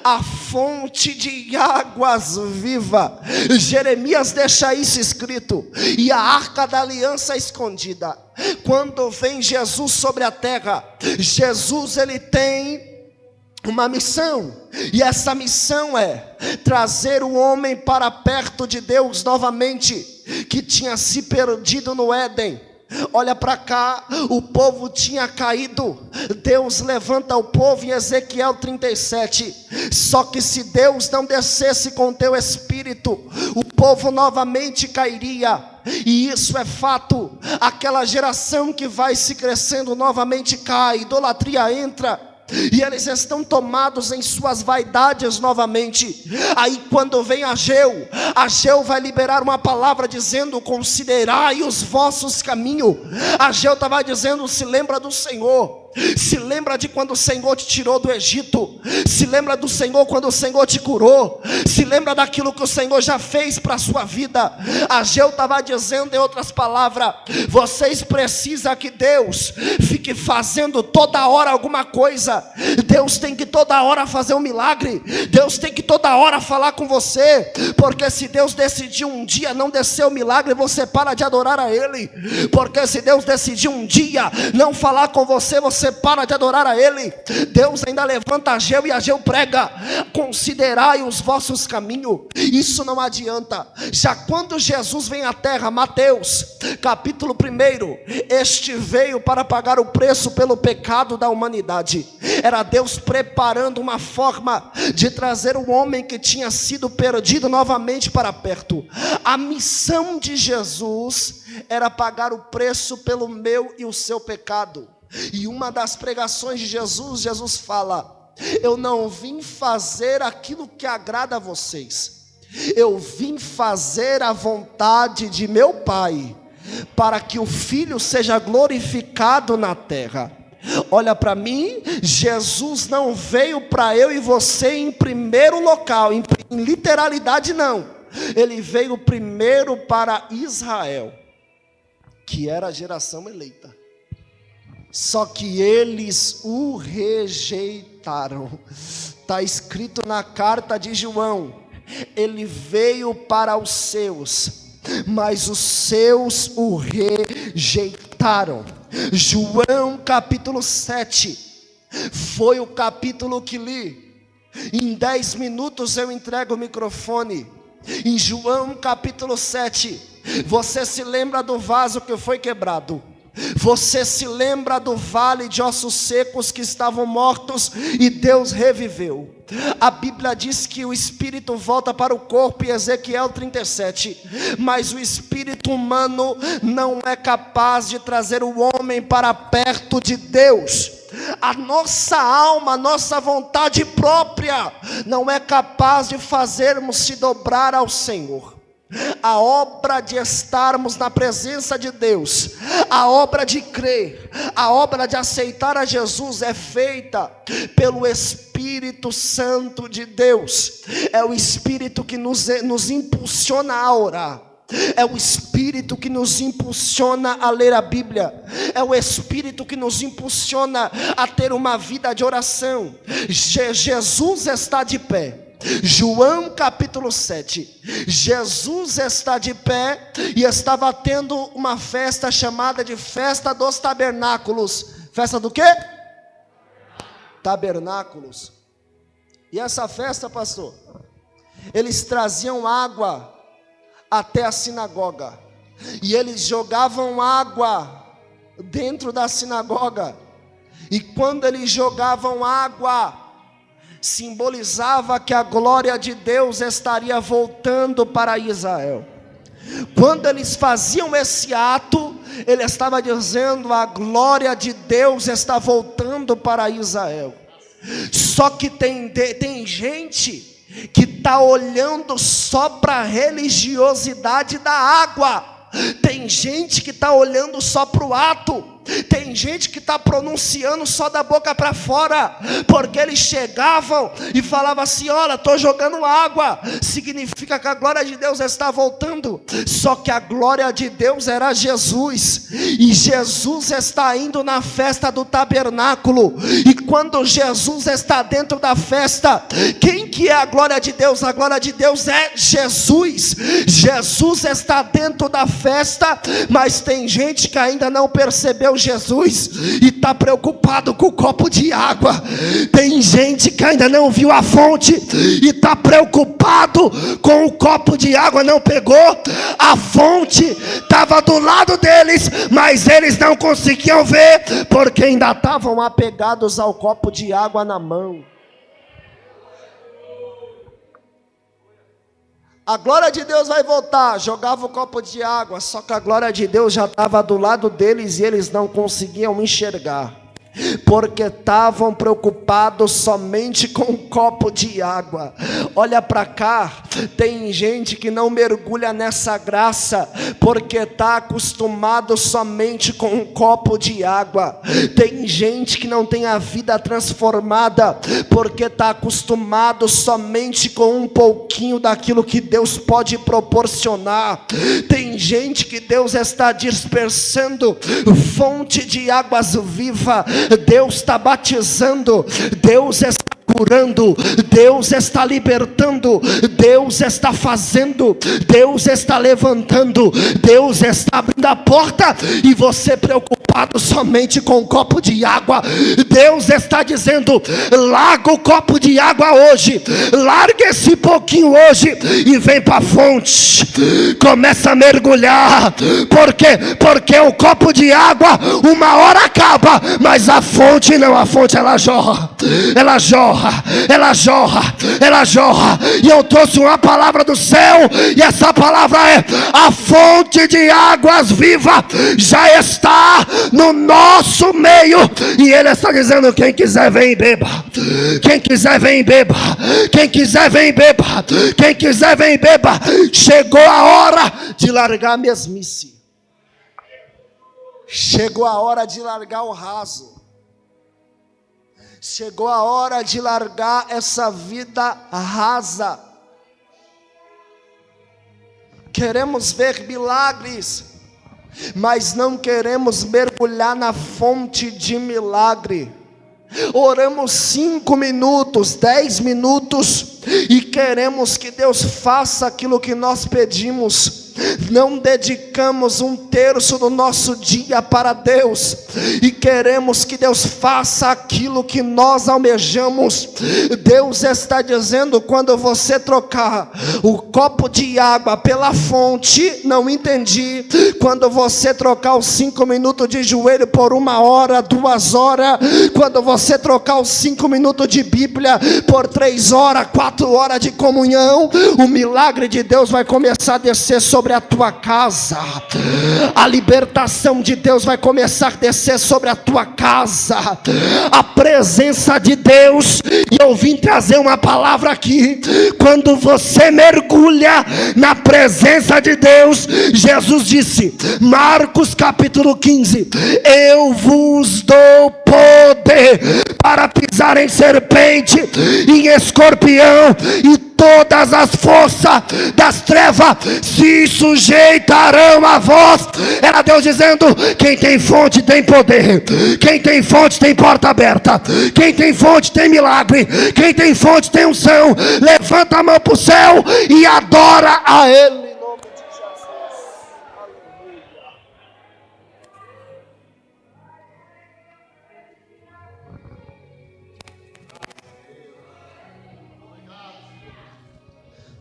a fonte de águas viva. Jeremias deixa isso escrito, e a arca da aliança escondida. Quando vem Jesus sobre a terra, Jesus, ele tem uma missão, e essa missão é trazer o homem para perto de Deus novamente, que tinha se perdido no Éden. Olha para cá, o povo tinha caído. Deus levanta o povo em Ezequiel 37. Só que se Deus não descesse com teu espírito, o povo novamente cairia. E isso é fato. Aquela geração que vai se crescendo novamente cai, idolatria entra. e eles estão tomados em suas vaidades novamente. Aí quando vem Ageu vai liberar uma palavra dizendo: considerai os vossos caminhos. Ageu estava dizendo: se lembra do Senhor. Se lembra de quando o Senhor te tirou do Egito. Se lembra do Senhor quando o Senhor te curou. Se lembra daquilo que o Senhor já fez para a sua vida. Ageu estava dizendo, em outras palavras: vocês precisam que Deus fique fazendo toda hora alguma coisa. Deus tem que toda hora fazer um milagre. Deus tem que toda hora falar com você. Porque se Deus decidir um dia não descer o milagre, você para de adorar a Ele. Porque se Deus decidir um dia não falar com você, você para de adorar a Ele. Deus ainda levanta Ageu e Ageu prega: considerai os vossos caminhos. Isso não adianta. Já quando Jesus vem à terra, Mateus capítulo 1, este veio para pagar o preço pelo pecado da humanidade. Era Deus preparando uma forma de trazer o homem que tinha sido perdido novamente para perto. A missão de Jesus era pagar o preço pelo meu e o seu pecado. E uma das pregações de Jesus fala: eu não vim fazer aquilo que agrada a vocês, eu vim fazer a vontade de meu Pai, para que o Filho seja glorificado na terra. Olha para mim, Jesus não veio para eu e você em primeiro local, em literalidade não. Ele veio primeiro para Israel, que era a geração eleita. Só que eles o rejeitaram. Está escrito na carta de João: ele veio para os seus, mas os seus o rejeitaram. João capítulo 7 foi o capítulo que li. Em 10 minutos eu entrego o microfone. Em João capítulo 7, você se lembra do vaso que foi quebrado? Você se lembra do vale de ossos secos que estavam mortos e Deus reviveu? A Bíblia diz que o espírito volta para o corpo, em Ezequiel 37, mas o espírito humano não é capaz de trazer o homem para perto de Deus. A nossa alma, a nossa vontade própria não é capaz de fazermos se dobrar ao Senhor. A obra de estarmos na presença de Deus, a obra de crer, a obra de aceitar a Jesus é feita pelo Espírito Santo de Deus. É o Espírito que nos impulsiona a orar. É o Espírito que nos impulsiona a ler a Bíblia. É o Espírito que nos impulsiona a ter uma vida de oração. Jesus está de pé. João capítulo 7, Jesus está de pé e estava tendo uma festa chamada de festa dos tabernáculos. Festa do quê? Tabernáculos. E essa festa, pastor, eles traziam água até a sinagoga, e eles jogavam água dentro da sinagoga, e quando eles jogavam água, simbolizava que a glória de Deus estaria voltando para Israel. Quando eles faziam esse ato, ele estava dizendo: a glória de Deus está voltando para Israel. Só que tem gente que está olhando só para a religiosidade da água. Tem gente que está olhando só para o ato. Tem gente que está pronunciando só da boca para fora, porque eles chegavam e falavam assim: olha, estou jogando água, significa que a glória de Deus está voltando. Só que a glória de Deus era Jesus, e Jesus está indo na festa do tabernáculo. E quando Jesus está dentro da festa, quem que é a glória de Deus? A glória de Deus é Jesus. Jesus está dentro da festa, mas tem gente que ainda não percebeu Jesus e está preocupado com o copo de água. Tem gente que ainda não viu a fonte e está preocupado com o copo de água, não pegou. A fonte estava do lado deles, mas eles não conseguiam ver, porque ainda estavam apegados ao copo de água na mão. A glória de Deus vai voltar. Jogava o copo de água, só que a glória de Deus já estava do lado deles e eles não conseguiam enxergar. porque estavam preocupados somente com um copo de água. Olha para cá, tem gente que não mergulha nessa graça, porque está acostumado somente com um copo de água. Tem gente que não tem a vida transformada, porque está acostumado somente com um pouquinho daquilo que Deus pode proporcionar. Tem gente que Deus está dispersando fonte de águas viva, Deus está batizando, Deus está curando, Deus está libertando, Deus está fazendo, Deus está levantando, Deus está abrindo a porta, e você preocupado somente com um copo de água. Deus está dizendo: larga o copo de água hoje, larga esse pouquinho hoje e vem para a fonte, começa a mergulhar. Por quê? Porque o copo de água uma hora acaba, mas a fonte não, a fonte ela jorra, ela jorra, ela jorra, ela jorra. E eu trouxe uma palavra do céu, e essa palavra é: a fonte de águas viva já está no nosso meio, e Ele está dizendo: quem quiser vem e beba, quem quiser vem e beba, quem quiser vem e beba, quem quiser vem e beba. Chegou a hora de largar a mesmice, chegou a hora de largar o raso, chegou a hora de largar essa vida rasa. Queremos ver milagres, mas não queremos mergulhar na fonte de milagre. Oramos 5 minutos, 10 minutos, e queremos que Deus faça aquilo que nós pedimos. Não dedicamos 1/3 do nosso dia para Deus, e queremos que Deus faça aquilo que nós almejamos. Deus está dizendo: quando você trocar o copo de água pela fonte, não entendi. Quando você trocar os 5 minutos de joelho por 1 hora, 2 horas, quando você trocar os 5 minutos de Bíblia por 3 horas, 4 horas de comunhão, o milagre de Deus vai começar a descer sobre a tua casa. A libertação de Deus vai começar a descer sobre a tua casa. A presença de Deus. E eu vim trazer uma palavra aqui: quando você mergulha na presença de Deus, Jesus disse, Marcos capítulo 15: eu vos dou poder para pisar em serpente, em escorpião, e todas as forças das trevas se sujeitarão a vós. Era Deus dizendo: quem tem fonte tem poder, quem tem fonte tem porta aberta, quem tem fonte tem milagre, quem tem fonte tem unção. Levanta a mão para o céu e adora a Ele. Em nome de Jesus. Aleluia.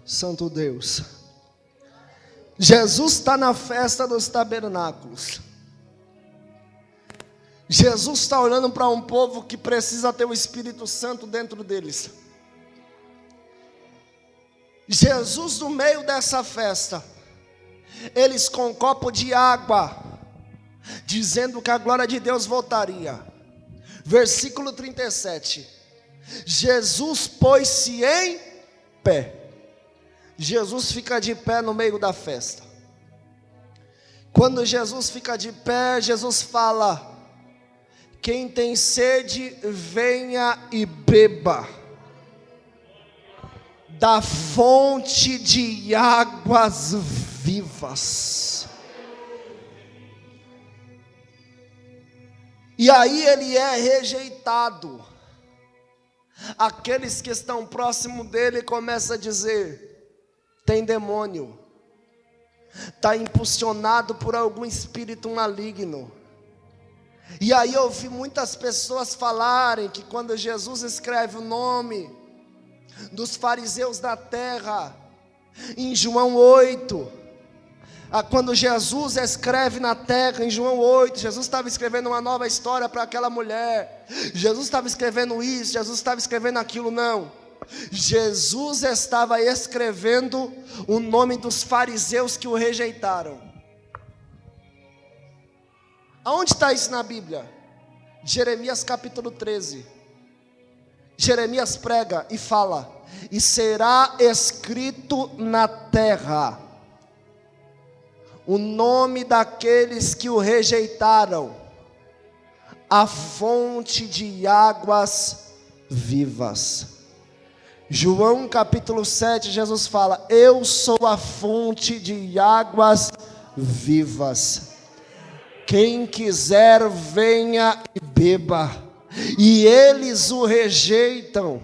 Santo Deus, Jesus está na festa dos tabernáculos. Jesus está olhando para um povo que precisa ter o Espírito Santo dentro deles. Jesus, no meio dessa festa, eles com um copo de água, dizendo que a glória de Deus voltaria. Versículo 37. Jesus pôs-se em pé. Jesus fica de pé no meio da festa. Quando Jesus fica de pé, Jesus fala: quem tem sede, venha e beba da fonte de águas vivas. E aí ele é rejeitado. Aqueles que estão próximo dele começam a dizer: tem demônio, está impulsionado por algum espírito maligno. E aí eu ouvi muitas pessoas falarem que quando Jesus escreve o nome dos fariseus da terra, em João 8, quando Jesus escreve na terra, em João 8, Jesus estava escrevendo uma nova história para aquela mulher. Jesus estava escrevendo isso, Jesus estava escrevendo aquilo, não. Jesus estava escrevendo o nome dos fariseus que o rejeitaram. Aonde está isso na Bíblia? Jeremias capítulo 13. Jeremias prega e fala: e será escrito na terra o nome daqueles que o rejeitaram, a fonte de águas vivas. João capítulo 7, Jesus fala: eu sou a fonte de águas vivas. Quem quiser venha e beba. E eles o rejeitam.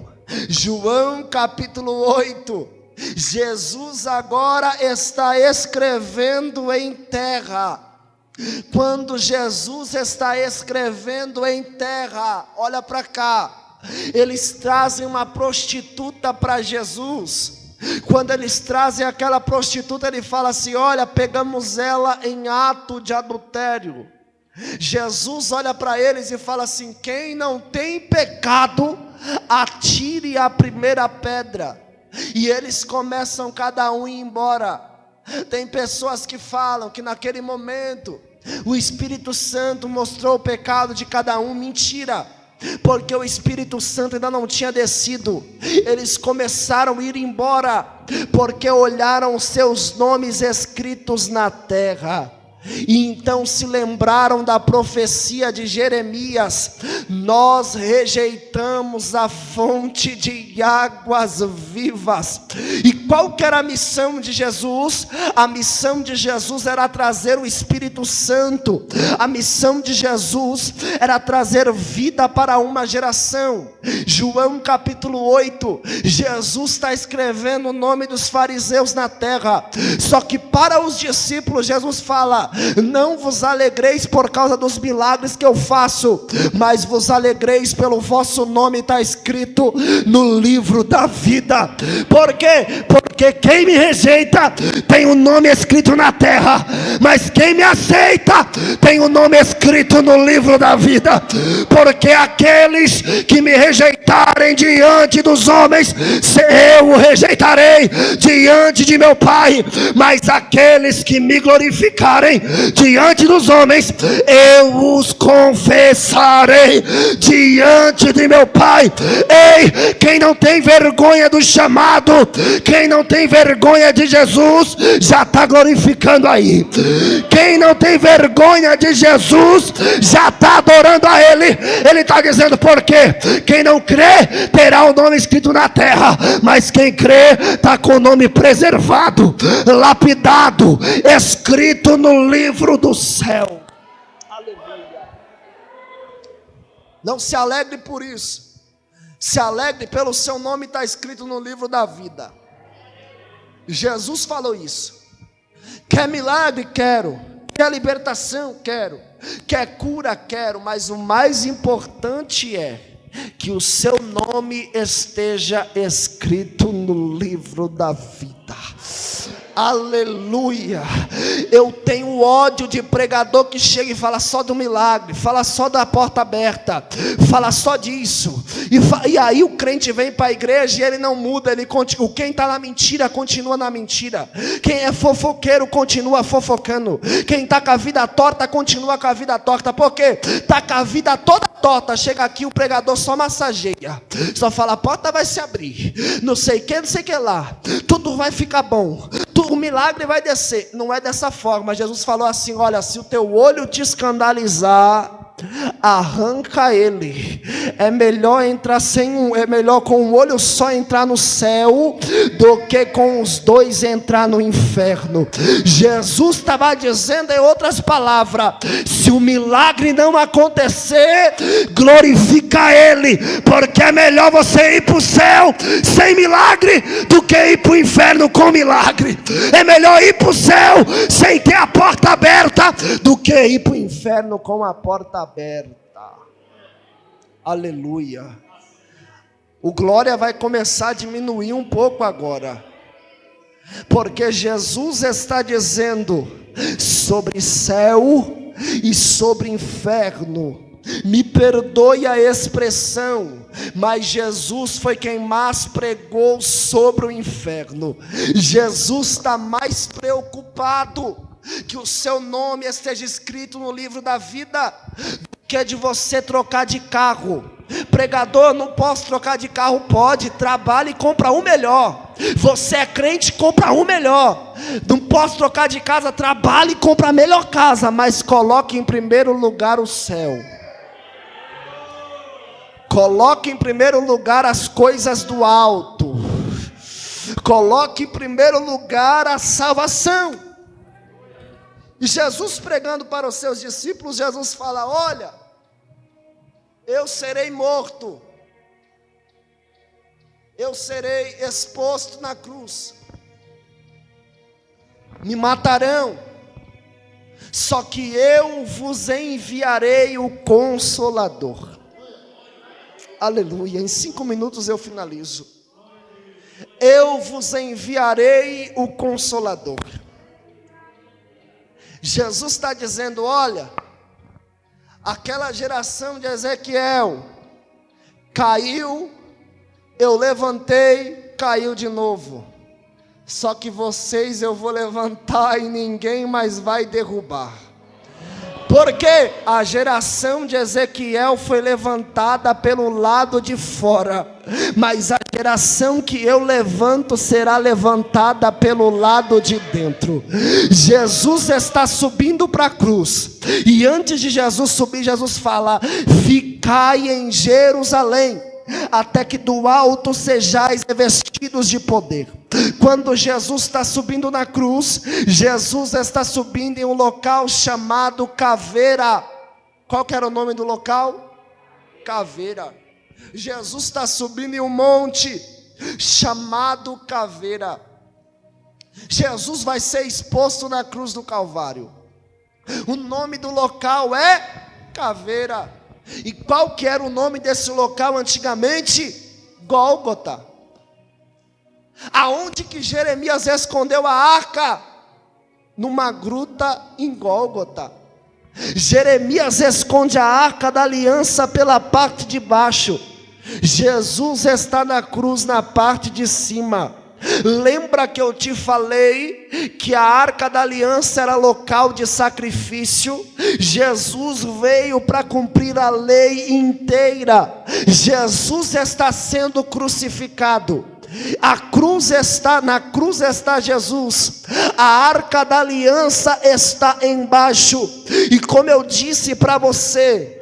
João capítulo 8. Jesus agora está escrevendo em terra. Quando Jesus está escrevendo em terra, olha para cá, eles trazem uma prostituta para Jesus. Quando eles trazem aquela prostituta, ele fala assim: olha, pegamos ela em ato de adultério. Jesus olha para eles e fala assim: quem não tem pecado, atire a primeira pedra. E eles começam cada um a ir embora. Tem pessoas que falam que naquele momento o Espírito Santo mostrou o pecado de cada um. Mentira, porque o Espírito Santo ainda não tinha descido. Eles começaram a ir embora, porque olharam os seus nomes escritos na terra. E então se lembraram da profecia de Jeremias: nós rejeitamos a fonte de águas vivas. E qual que era a missão de Jesus? A missão de Jesus era trazer o Espírito Santo. A missão de Jesus era trazer vida para uma geração. João capítulo 8, Jesus está escrevendo o nome dos fariseus na terra. Só que para os discípulos Jesus fala: não vos alegreis por causa dos milagres que eu faço, mas vos alegreis pelo vosso nome está escrito no livro da vida. Por quê? Porque quem me rejeita tem o nome escrito na terra, mas quem me aceita tem o nome escrito no livro da vida. Porque aqueles que me rejeitarem diante dos homens, eu o rejeitarei diante de meu Pai. Mas aqueles que me glorificarem diante dos homens, eu os confessarei diante de meu Pai. Ei, quem não tem vergonha do chamado, quem não tem vergonha de Jesus, já está glorificando aí. Quem não tem vergonha de Jesus, já está adorando a Ele. Ele está dizendo: por quê? Quem não crê terá o nome escrito na terra, mas quem crê está com o nome preservado, lapidado, escrito no livro do céu. Aleluia. Não se alegre por isso, se alegre pelo seu nome está escrito no livro da vida. Jesus falou isso. Quer milagre? Quero. Quer libertação? Quero. Quer cura? Quero. Mas o mais importante é que o seu nome esteja escrito no livro da vida. Aleluia. Eu tenho ódio de pregador que chega e fala só do milagre, fala só da porta aberta, fala só disso, e aí o crente vem para a igreja e ele não muda, ele continua. Quem está na mentira continua na mentira. Quem é fofoqueiro continua fofocando. Quem está com a vida torta continua com a vida torta. Por quê? Está com a vida toda torta. Chega aqui, o pregador só massageia, só fala: a porta vai se abrir, não sei o que, não sei o que lá, tudo vai ficar bom, o milagre vai descer. Não é dessa forma. Jesus falou assim: olha, se o teu olho te escandalizar, arranca ele. É melhor entrar é melhor com um olho só entrar no céu do que com os dois entrar no inferno. Jesus estava dizendo em outras palavras: se o milagre não acontecer, glorifica ele, porque é melhor você ir para o céu sem milagre do que ir para o inferno com milagre. É melhor ir para o céu sem ter a porta aberta do que ir para o inferno com a porta aberta. Aleluia. O glória vai começar a diminuir um pouco agora, porque Jesus está dizendo sobre céu e sobre inferno. Me perdoe a expressão, mas Jesus foi quem mais pregou sobre o inferno. Jesus está mais preocupado que o seu nome esteja escrito no livro da vida, que é de você trocar de carro. Pregador, não posso trocar de carro. Pode, trabalhe e compra um melhor. Você é crente, compra um melhor. Não posso trocar de casa, trabalhe e compra a melhor casa, mas coloque em primeiro lugar o céu. Coloque em primeiro lugar as coisas do alto. Coloque em primeiro lugar a salvação. E Jesus pregando para os seus discípulos, Jesus fala: olha, eu serei morto, eu serei exposto na cruz, me matarão, só que eu vos enviarei o Consolador. Aleluia, em 5 minutos eu finalizo. Eu vos enviarei o Consolador. Jesus está dizendo: olha, aquela geração de Ezequiel caiu, eu levantei, caiu de novo. Só que vocês eu vou levantar e ninguém mais vai derrubar. Porque a geração de Ezequiel foi levantada pelo lado de fora, mas a geração que eu levanto será levantada pelo lado de dentro. Jesus está subindo para a cruz, e antes de Jesus subir, Jesus fala: ficai em Jerusalém, até que do alto sejais revestidos de poder. Quando Jesus está subindo na cruz, Jesus está subindo em um local chamado Caveira. Qual que era o nome do local? Caveira. Jesus está subindo em um monte chamado Caveira. Jesus vai ser exposto na cruz do Calvário. O nome do local é Caveira. E qual que era o nome desse local antigamente? Gólgota. Aonde que Jeremias escondeu a arca? Numa gruta em Gólgota. Jeremias esconde a arca da aliança pela parte de baixo. Jesus está na cruz na parte de cima. Lembra que eu te falei que a arca da aliança era local de sacrifício? Jesus veio para cumprir a lei inteira. Jesus está sendo crucificado. Na cruz está Jesus. A arca da aliança está embaixo. E como eu disse para você,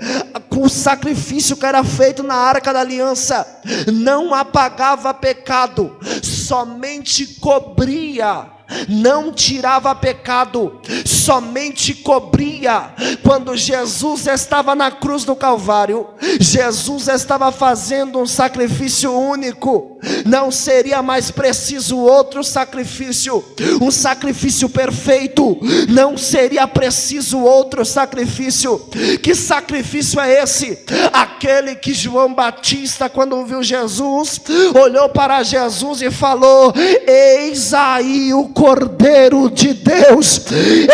o sacrifício que era feito na arca da aliança não apagava pecado, somente cobria, não tirava pecado, somente cobria. Quando Jesus estava na cruz do Calvário, Jesus estava fazendo um sacrifício único. Não seria mais preciso outro sacrifício, um sacrifício perfeito. Não seria preciso outro sacrifício. Que sacrifício é esse? Aquele que João Batista, quando viu Jesus, olhou para Jesus e falou: eis aí o Cordeiro de Deus.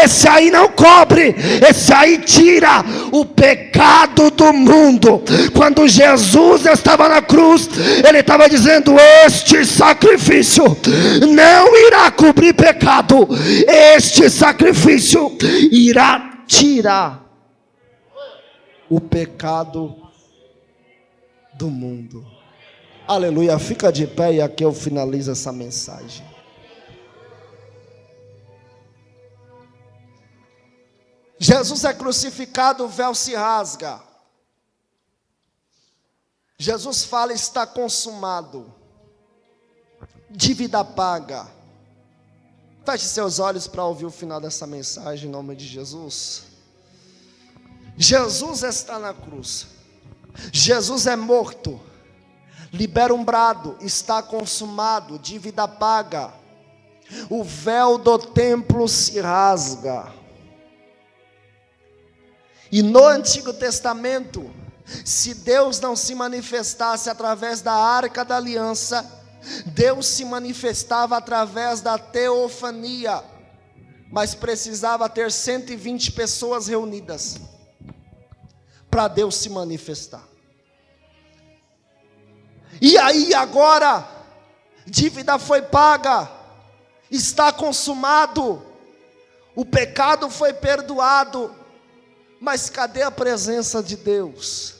Esse aí não cobre, esse aí tira o pecado do mundo. Quando Jesus estava na cruz, ele estava dizendo: este sacrifício não irá cobrir pecado, este sacrifício irá tirar o pecado do mundo. Aleluia, fica de pé e aqui eu finalizo essa mensagem. Jesus é crucificado, o véu se rasga. Jesus fala: está consumado. Dívida paga. Feche seus olhos para ouvir o final dessa mensagem em nome de Jesus. Jesus está na cruz. Jesus é morto. Libera um brado: está consumado, dívida paga. O véu do templo se rasga. E no Antigo Testamento, se Deus não se manifestasse através da arca da aliança, Deus se manifestava através da teofania, mas precisava ter 120 pessoas reunidas para Deus se manifestar. E aí agora, dívida foi paga, está consumado, o pecado foi perdoado. Mas cadê a presença de Deus?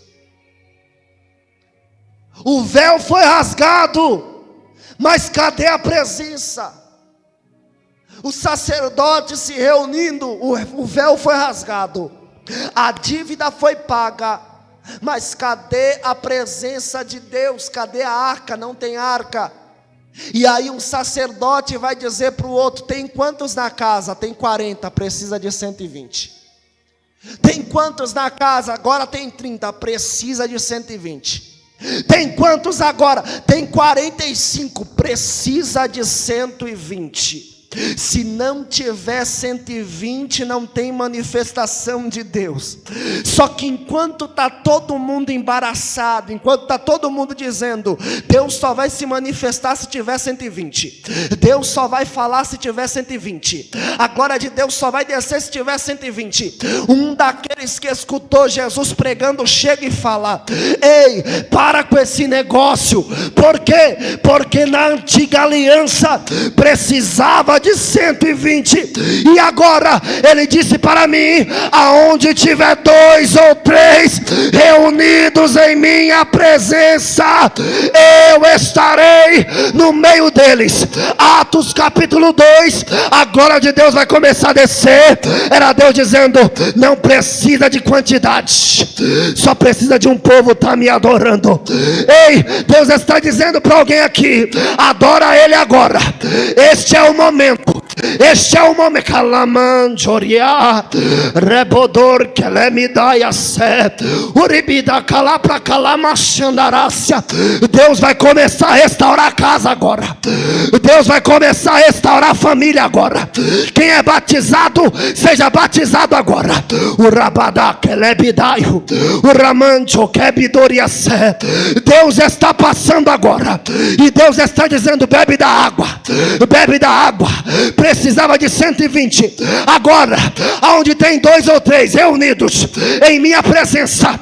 O véu foi rasgado, mas cadê a presença? Os sacerdotes se reunindo, o véu foi rasgado, a dívida foi paga, mas cadê a presença de Deus? Cadê a arca? Não tem arca. E aí um sacerdote vai dizer para o outro: tem quantos na casa? Tem 40, precisa de 120. Tem quantos na casa? Agora tem 30, precisa de 120. Tem quantos agora? Tem 45, precisa de 120. Se não tiver 120, não tem manifestação de Deus. Só que enquanto está todo mundo embaraçado, enquanto está todo mundo dizendo: Deus só vai se manifestar se tiver 120, Deus só vai falar se tiver 120, a glória de Deus só vai descer se tiver 120, um daqueles que escutou Jesus pregando chega e fala: ei, para com esse negócio. Por quê? Porque na antiga aliança precisava de 120, e agora ele disse para mim: aonde tiver 2 ou 3 reunidos em minha presença, eu estarei no meio deles. Atos capítulo 2, a glória de Deus vai começar a descer. Era Deus dizendo: não precisa de quantidade, só precisa de um povo estar me adorando. Ei, Deus está dizendo para alguém aqui: adora Ele agora. Este é o momento. Este é o momento. Calamanjoria, rebodor que lemidaia se, uribida calapra calamachandarácia. Deus vai começar a restaurar a casa agora. Deus vai começar a restaurar a família agora. Quem é batizado, seja batizado agora. O rabadá que lebidaio, o ramancho que bidoria se. Deus está passando agora, e Deus está dizendo: bebe da água, bebe da água. Precisava de 120, agora, onde tem 2 ou 3 reunidos em minha presença,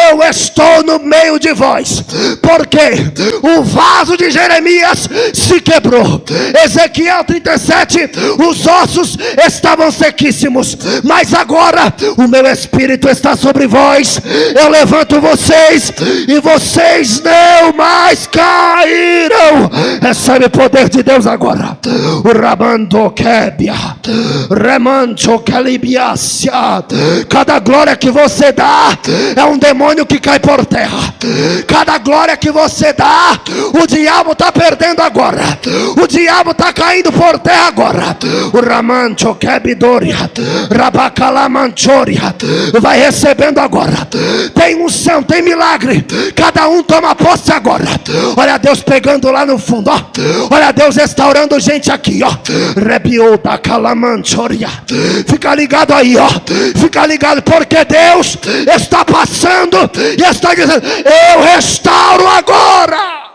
eu estou no meio de vós. Porque o vaso de Jeremias se quebrou. Ezequiel 37, os ossos estavam sequíssimos, mas agora o meu espírito está sobre vós. Eu levanto vocês, e vocês não mais caíram. Recebe o poder de Deus agora. O rabando quebia, remancho calibiácia. Cada glória que você dá é um demônio que cai por terra. Cada glória que você dá, o diabo está perdendo agora. O diabo está caindo por terra agora. O ramancho quebidoria, rabacalamanchoria, vai recebendo agora. Tem unção, tem milagre. Cada um toma posse agora. Olha Deus pegando lá no fundo, ó. Olha Deus restaurando gente aqui, ó. Rebiota calamanchoria. Fica ligado aí, ó. Fica ligado, porque Deus está passando e está dizendo: eu restauro agora.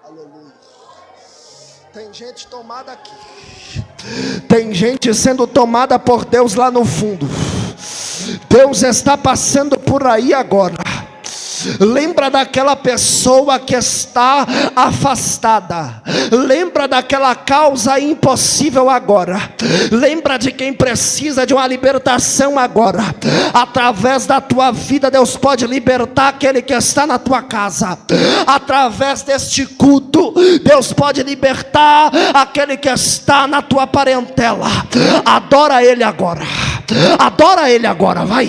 Aleluia. Tem gente tomada aqui. Tem gente sendo tomada por Deus lá no fundo. Deus está passando por aí agora. Lembra daquela pessoa que está afastada. Lembra daquela causa impossível agora. Lembra de quem precisa de uma libertação agora. Através da tua vida, Deus pode libertar aquele que está na tua casa. Através deste culto, Deus pode libertar aquele que está na tua parentela. Adora Ele agora. Adora Ele agora, vai.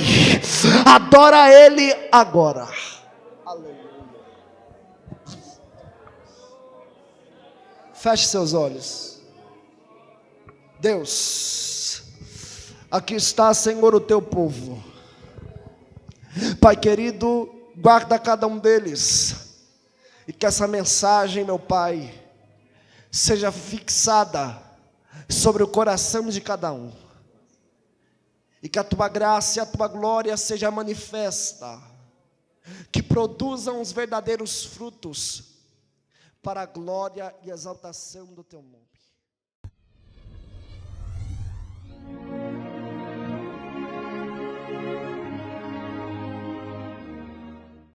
Adora Ele agora. Feche seus olhos. Deus, aqui está, Senhor, o teu povo. Pai querido, guarda cada um deles, e que essa mensagem, meu Pai, seja fixada sobre o coração de cada um, e que a tua graça e a tua glória seja manifesta, que produzam os verdadeiros frutos para a glória e exaltação do teu nome.